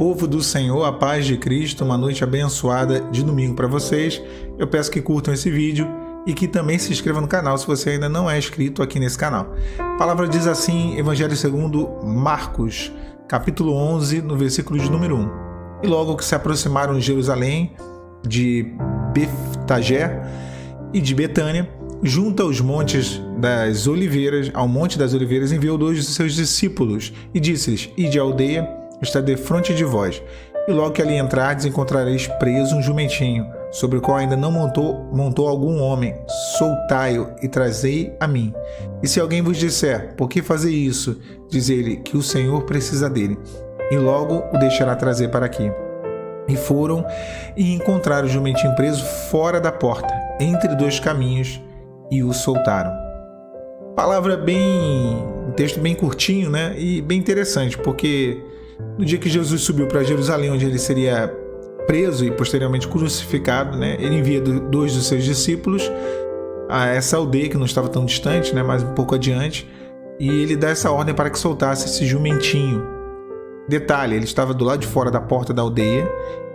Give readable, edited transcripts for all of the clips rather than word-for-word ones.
Povo do Senhor, a paz de Cristo, uma noite abençoada de domingo para vocês. Eu peço que curtam esse vídeo e que também se inscrevam no canal se você ainda não é inscrito aqui nesse canal. A palavra diz assim, Evangelho segundo Marcos, capítulo 11, no versículo de número 1. E logo que se aproximaram de Jerusalém, de Betfagé e de Betânia, junto aos montes das oliveiras, ao monte das oliveiras, enviou 2 de seus discípulos e disse-lhes: Ide à aldeia, está defronte de vós, e logo que ali entrardes, encontrareis preso um jumentinho, sobre o qual ainda não montou algum homem. Soltai-o e trazei a mim. E se alguém vos disser: Por que fazer isso? Diz-lhe que o Senhor precisa dele, e logo o deixará trazer para aqui. E foram e encontraram o jumentinho preso fora da porta, entre 2 caminhos, e o soltaram. Palavra um texto bem curtinho, né? E bem interessante, porque no dia que Jesus subiu para Jerusalém, onde ele seria preso e posteriormente crucificado, né? Ele envia 2 dos seus discípulos a essa aldeia que não estava tão distante, né? Mas um pouco adiante, e ele dá essa ordem para que soltasse esse jumentinho. Detalhe, ele estava do lado de fora da porta da aldeia,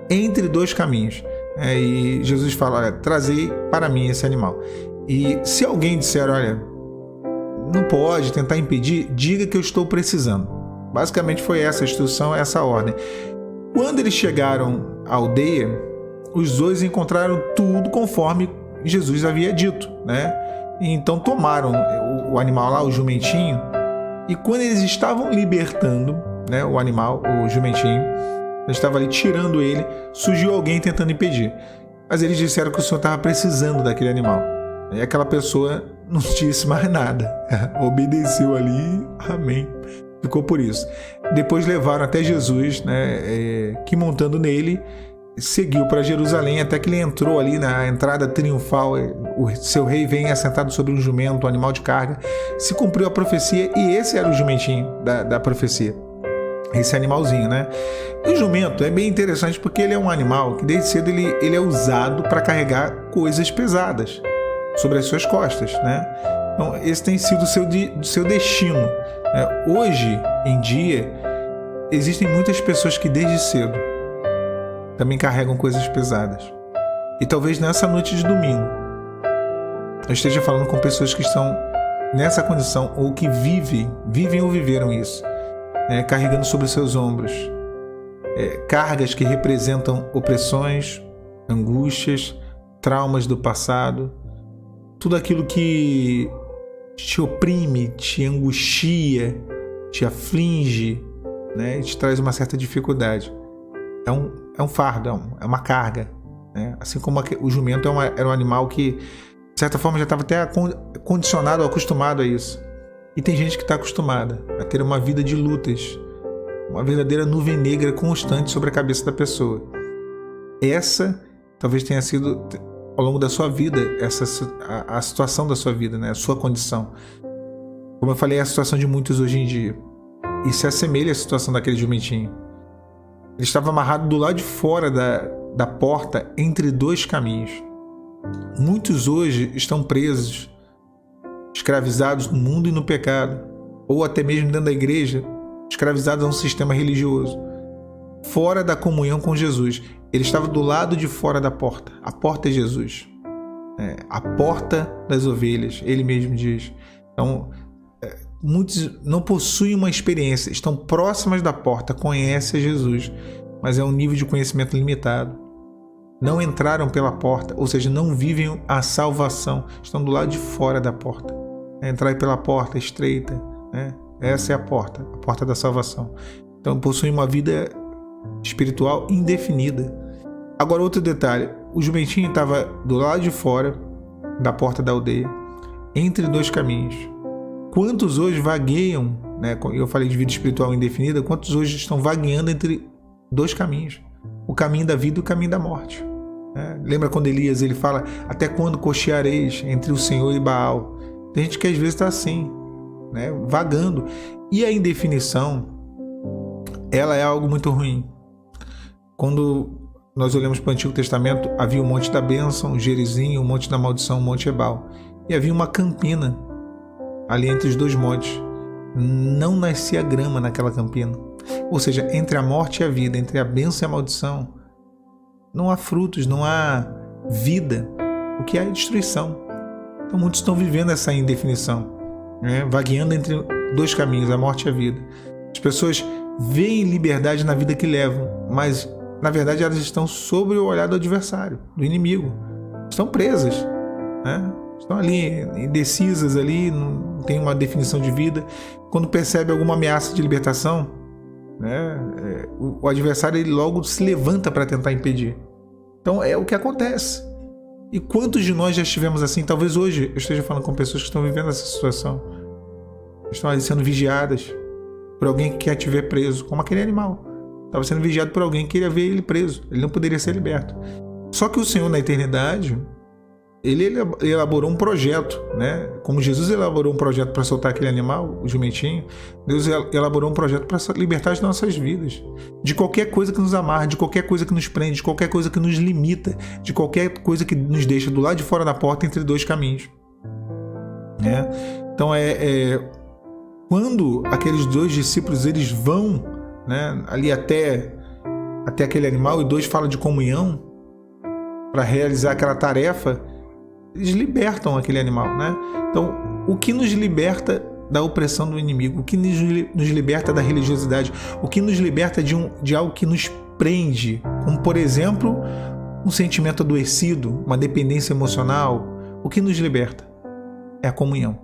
entre 2 caminhos. E Jesus fala: olha, trazei para mim esse animal. E se alguém disser: olha, não pode, tentar impedir, diga que eu estou precisando. Basicamente foi essa a instrução, essa a ordem. Quando eles chegaram à aldeia, os 2 encontraram tudo conforme Jesus havia dito, né? E então tomaram o animal lá, o jumentinho, e quando eles estavam libertando, né, o animal, o jumentinho, eles estavam ali tirando ele, surgiu alguém tentando impedir. Mas eles disseram que o Senhor estava precisando daquele animal. E aquela pessoa não disse mais nada, obedeceu ali, amém. Ficou por isso. Depois levaram até Jesus, né, que montando nele, seguiu para Jerusalém, até que ele entrou ali na entrada triunfal. O seu rei vem assentado sobre um jumento, um animal de carga. Se cumpriu a profecia, e esse era o jumentinho da profecia. Esse animalzinho, né? E o jumento é bem interessante porque ele é um animal que desde cedo ele é usado para carregar coisas pesadas sobre as suas costas, né? Então esse tem sido o seu destino, né? Hoje em dia existem muitas pessoas que desde cedo também carregam coisas pesadas. E talvez nessa noite de domingo eu esteja falando com pessoas que estão nessa condição ou que vivem ou viveram isso. Carregando sobre os seus ombros cargas que representam opressões, angústias, traumas do passado, tudo aquilo que te oprime, te angustia, te aflige, né, e te traz uma certa dificuldade. É um fardo, é uma carga, né? Assim como o jumento era um animal que, de certa forma, já estava até condicionado, acostumado a isso. E tem gente que está acostumada a ter uma vida de lutas, uma verdadeira nuvem negra constante sobre a cabeça da pessoa. Essa talvez tenha sido, ao longo da sua vida, a situação da sua vida, né? A sua condição. Como eu falei, é a situação de muitos hoje em dia. E se assemelha à situação daquele jumentinho. Ele estava amarrado do lado de fora da porta, entre 2 caminhos. Muitos hoje estão presos, escravizados no mundo e no pecado, ou até mesmo dentro da igreja, escravizados a um sistema religioso, fora da comunhão com Jesus. Ele estava do lado de fora da porta. A porta é Jesus, a porta das ovelhas, ele mesmo diz. Então, muitos não possuem uma experiência, estão próximas da porta, conhecem Jesus, mas é um nível de conhecimento limitado. Não entraram pela porta, ou seja, não vivem a salvação, estão do lado de fora da porta. Entrar pela porta estreita, né? Essa é a porta da salvação. Então possuem uma vida espiritual indefinida. Agora, outro detalhe: o jumentinho estava do lado de fora da porta da aldeia, entre 2 caminhos. Quantos hoje vagueiam, né? Eu falei de vida espiritual indefinida, quantos hoje estão vagueando entre 2 caminhos? O caminho da vida e o caminho da morte. Lembra quando Elias ele fala: até quando cocheareis entre o Senhor e Baal? Tem gente que às vezes está assim, né, vagando. E a indefinição, ela é algo muito ruim. Quando nós olhamos para o Antigo Testamento, havia o Monte da Bênção, o Gerizinho, o Monte da Maldição, o Monte Ebal. E havia uma campina ali entre os 2 montes. Não nascia grama naquela campina. Ou seja, entre a morte e a vida, entre a bênção e a maldição, não há frutos, não há vida. O que há é destruição. Então muitos estão vivendo essa indefinição, né? Vagueando entre dois caminhos, a morte e a vida. As pessoas veem liberdade na vida que levam, mas na verdade elas estão sob o olhar do adversário, do inimigo. Estão presas, né? Estão ali indecisas, ali, não tem uma definição de vida. Quando percebe alguma ameaça de libertação, né, o adversário ele logo se levanta para tentar impedir. Então é o que acontece. E quantos de nós já estivemos assim? Talvez hoje eu esteja falando com pessoas que estão vivendo essa situação, estão ali sendo vigiadas por alguém que quer te ver preso, como aquele animal estava sendo vigiado por alguém que queria ver ele preso, ele não poderia ser liberto. Só que o Senhor, na eternidade, ele elaborou um projeto, né? Como Jesus elaborou um projeto para soltar aquele animal, o jumentinho, Deus elaborou um projeto para libertar as nossas vidas de qualquer coisa que nos amarra, de qualquer coisa que nos prende, de qualquer coisa que nos limita, de qualquer coisa que nos deixa do lado de fora da porta entre dois caminhos, né? Então quando aqueles dois discípulos eles vão, né, ali até aquele animal, e dois falam de comunhão para realizar aquela tarefa, eles libertam aquele animal, né? Então, o que nos liberta da opressão do inimigo? O que nos liberta da religiosidade? O que nos liberta de algo que nos prende? Como, por exemplo, um sentimento adoecido, uma dependência emocional. O que nos liberta? É a comunhão,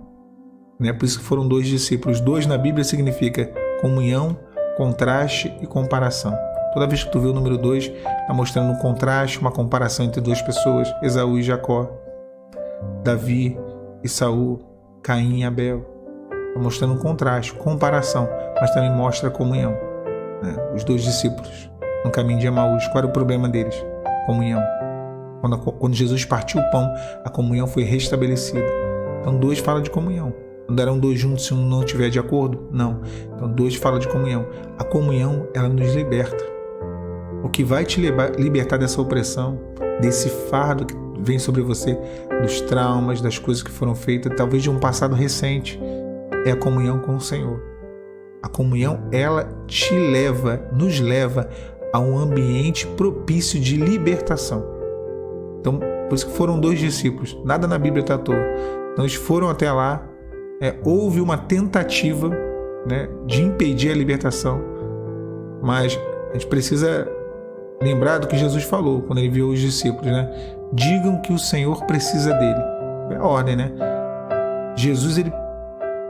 né? Por isso que foram dois discípulos. Dois na Bíblia significa comunhão, contraste e comparação. Toda vez que tu vê o número 2, está mostrando um contraste, uma comparação entre duas pessoas, Esaú e Jacó, Davi e Saul, Caim e Abel. Está mostrando um contraste, comparação, mas também mostra a comunhão, né? Os dois discípulos no caminho de Emaús, qual era o problema deles? Comunhão. Quando Jesus partiu o pão, a comunhão foi restabelecida. Então dois fala de comunhão. Andarão dois juntos se um não estiver de acordo? Não. Então dois fala de comunhão. A comunhão, ela nos liberta. O que vai te libertar dessa opressão, desse fardo que vem sobre você, dos traumas, das coisas que foram feitas, talvez de um passado recente, é a comunhão com o Senhor. A comunhão, ela nos leva a um ambiente propício de libertação. Então, por isso que foram dois discípulos. Nada na Bíblia está à toa. Então, eles foram até lá, houve uma tentativa, né, de impedir a libertação, mas a gente precisa lembrar do que Jesus falou quando ele enviou os discípulos, né? Digam que o Senhor precisa dele. É a ordem, né? Jesus, ele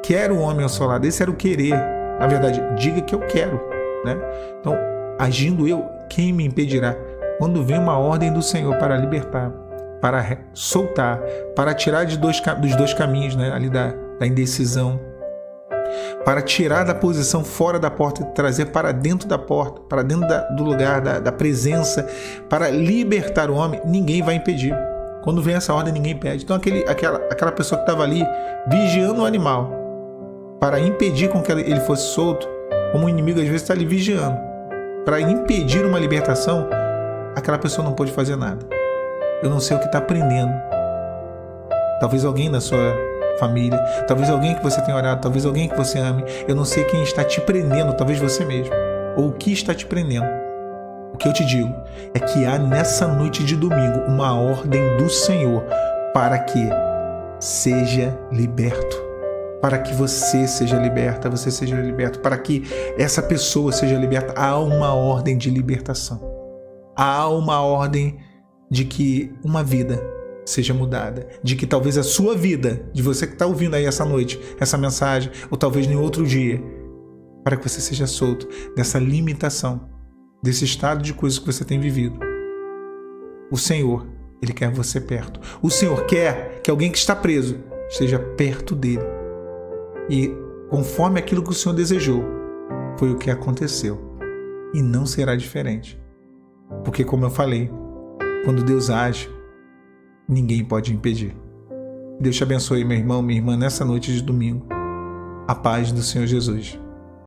quer o homem ao seu lado. Esse era o querer. Na verdade, diga que eu quero, né? Então, agindo eu, quem me impedirá? Quando vem uma ordem do Senhor para libertar, para soltar, para tirar dos dois caminhos, né? Ali da indecisão, para tirar da posição fora da porta e trazer para dentro da porta, para dentro do lugar, da presença, para libertar o homem, ninguém vai impedir. Quando vem essa ordem, ninguém impede. Então aquela pessoa que estava ali vigiando o animal para impedir com que ele fosse solto, como o inimigo às vezes está ali vigiando, para impedir uma libertação, aquela pessoa não pode fazer nada. Eu não sei o que está prendendo. Talvez alguém na sua família, talvez alguém que você tenha orado, talvez alguém que você ame. Eu não sei quem está te prendendo, talvez você mesmo, ou o que está te prendendo. O que eu te digo é que há nessa noite de domingo uma ordem do Senhor para que seja liberto, para que você seja liberta, você seja liberto, para que essa pessoa seja liberta. Há uma ordem de libertação, há uma ordem de que uma vida seja mudada, de que talvez a sua vida, de você que está ouvindo aí essa noite, essa mensagem, ou talvez em outro dia, para que você seja solto dessa limitação, desse estado de coisas que você tem vivido. O Senhor, Ele quer você perto. O Senhor quer que alguém que está preso esteja perto dele. E conforme aquilo que o Senhor desejou, foi o que aconteceu. E não será diferente. Porque, como eu falei, quando Deus age, ninguém pode impedir. Deus te abençoe, meu irmão, minha irmã, nessa noite de domingo. A paz do Senhor Jesus.